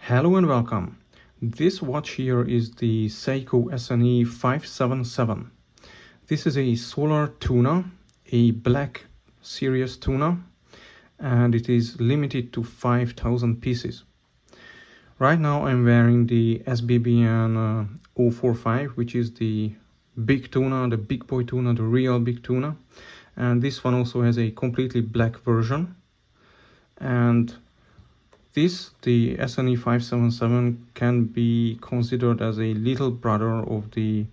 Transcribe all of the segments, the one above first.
Hello and welcome. This watch here is the Seiko SNE577. This is a solar Tuna, a black series Tuna, and it is limited to 5,000 pieces. Right now I'm wearing the SBBN 045, which is the big Tuna, the big boy Tuna, the real big Tuna. And this one also has a completely black version. And this, the SNE577, can be considered as a little brother of the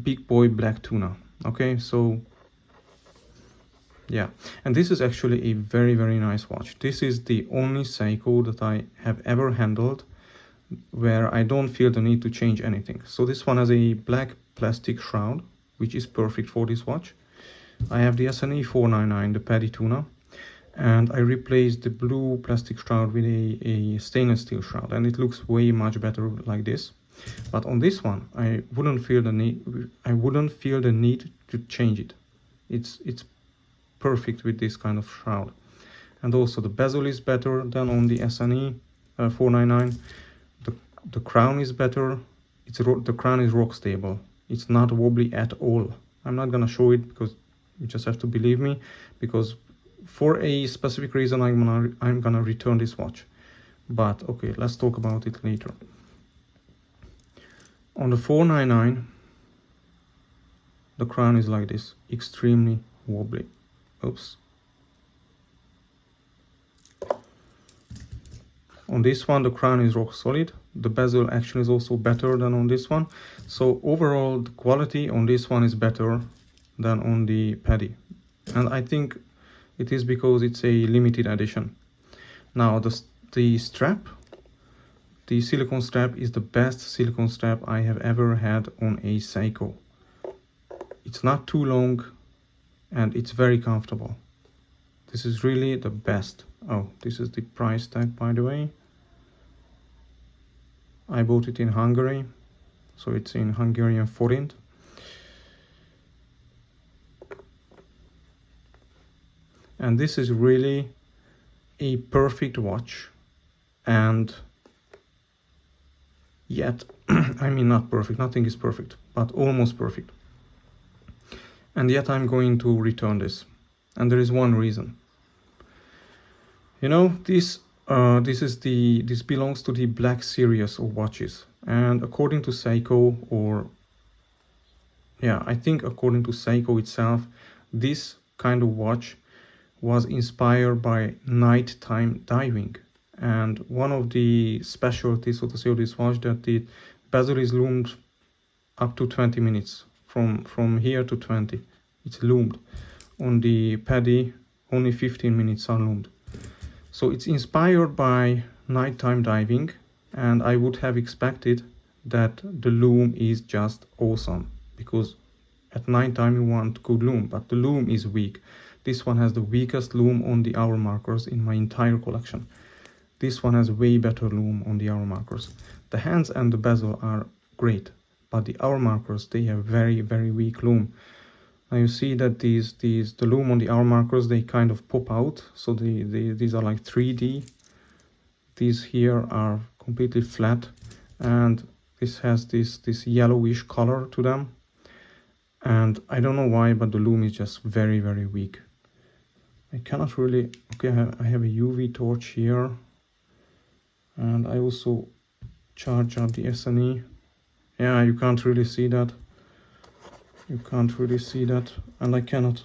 big boy black Tuna. Okay, so yeah, and this is actually a very nice watch. This is the only Seiko that I have ever handled where I don't feel the need to change anything. So this one has a black plastic shroud, which is perfect for this watch. I have the SNE499, the paddy Tuna, and I replaced the blue plastic shroud with a stainless steel shroud, and it looks way much better like this. But on this one, I wouldn't feel the need to change it. It's perfect with this kind of shroud. And also the bezel is better than on the SNE499. The crown is better. The crown is rock stable. It's not wobbly at all. I'm not gonna show it because you just have to believe me, because for a specific reason I'm gonna return this watch. But okay, let's talk about it later. On the 499, the crown is like this, extremely wobbly. Oops. On this one, the crown is rock solid. The bezel actually is also better than on this one. So overall, the quality on this one is better than on the paddy. And I think it is because it's a limited edition. Now the strap, the silicone strap, is the best silicone strap I have ever had on a Seiko. It's not too long and it's very comfortable. This is really the best. Oh, this is the price tag, by the way. I bought it in Hungary, so it's in Hungarian forint. And this is really a perfect watch, and yet, I mean, not perfect, nothing is perfect, but almost perfect. And yet I'm going to return this, and there is one reason. You know, this belongs to the black series of watches, and according to Seiko, I think according to Seiko itself, this kind of watch was inspired by nighttime diving. And one of the specialties, so to say, of this watch, that the bezel is lumed up to 20 minutes, from here to 20. It's lumed. On the paddy, only 15 minutes are lumed. So it's inspired by nighttime diving, and I would have expected that the lume is just awesome, because at nighttime you want good lume, but the lume is weak. This one has the weakest lume on the hour markers in my entire collection. This one has way better lume on the hour markers. The hands and the bezel are great, but the hour markers, they have very weak lume. Now you see that the lume on the hour markers, they kind of pop out, so these are like 3D. These here are completely flat, and this has this yellowish color to them. And I don't know why, but the lume is just very weak. I cannot really, okay, I have a UV torch here, and I also charge up the SNE. Yeah, you can't really see that. You can't really see that, and I cannot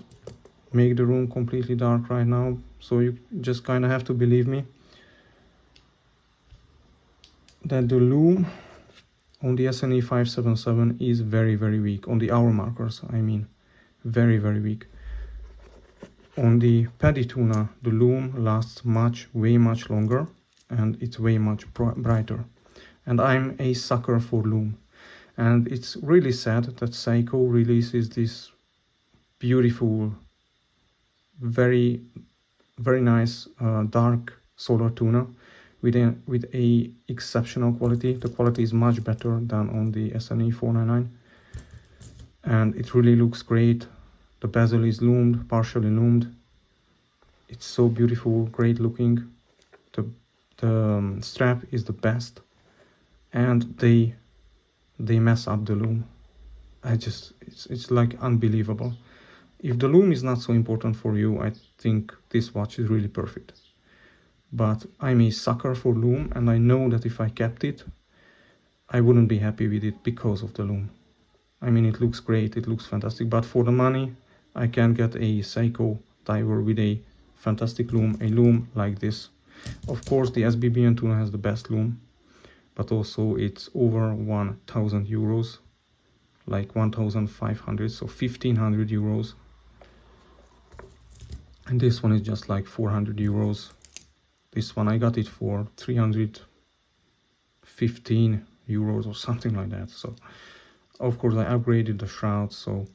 make the room completely dark right now, so you just kind of have to believe me that the lume on the SNE577 is very weak, on the hour markers, I mean, very weak. On the paddy Tuna, the lume lasts way much longer, and it's way much brighter. And I'm a sucker for lume. And it's really sad that Seiko releases this beautiful, very nice dark solar Tuna with a exceptional quality. The quality is much better than on the SNE499, and it really looks great. The bezel is lumed, partially lumed. It's so beautiful, great looking. the strap is the best, and they mess up the lume. It's like unbelievable. If the lume is not so important for you, I think this watch is really perfect. But I'm a sucker for lume, and I know that if I kept it, I wouldn't be happy with it because of the lume. I mean, it looks great, it looks fantastic, but for the money, I can get a Seiko diver with a fantastic lume, a lume like this. Of course, the SBB and Tuna has the best lume, but also it's over 1,000 euros, like 1,500, so 1,500 euros. And this one is just like 400 euros. This one I got it for 315 euros or something like that. So of course I upgraded the shroud, so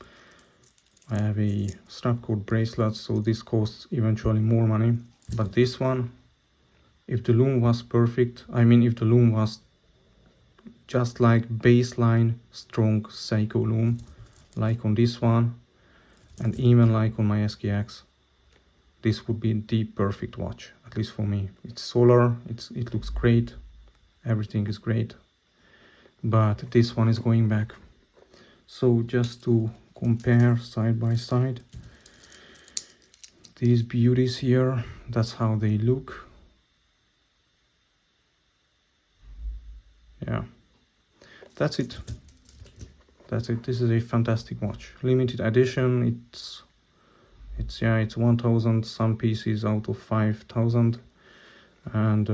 I have a strap cord bracelet, so this costs eventually more money. But this one, if the lume was perfect, I mean if the lume was just like baseline strong Seiko lume, like on this one, and even like on my SKX, this would be the perfect watch, at least for me. It's solar, it looks great, everything is great, but this one is going back. So just to compare side by side, these beauties here, that's how they look. Yeah, that's it. That's it. This is a fantastic watch, limited edition. It's 1,000 some pieces out of 5,000, and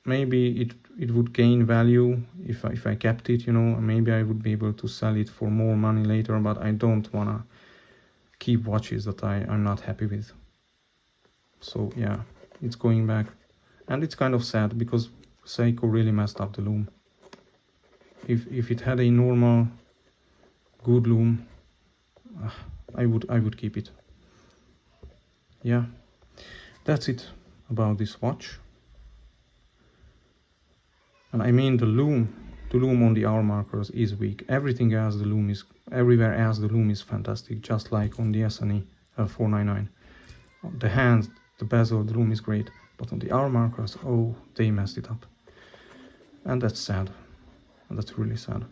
maybe it would gain value if I kept it, you know. Maybe I would be able to sell it for more money later, but I don't wanna keep watches that I'm not happy with. So yeah, it's going back, and it's kind of sad because Seiko really messed up the lume. If it had a normal good lume, I would keep it. Yeah, that's it about this watch. And I mean the lume on the hour markers is weak. Everything else everywhere else the lume is fantastic, just like on the SNE577. The hands, the bezel, the lume is great, but on the hour markers, oh, they messed it up. And that's sad. And that's really sad.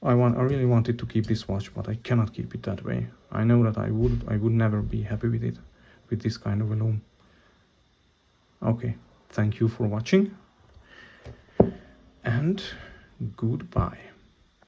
I really wanted to keep this watch, but I cannot keep it that way. I know that I would never be happy with it, with this kind of a lume. Okay, thank you for watching, and goodbye.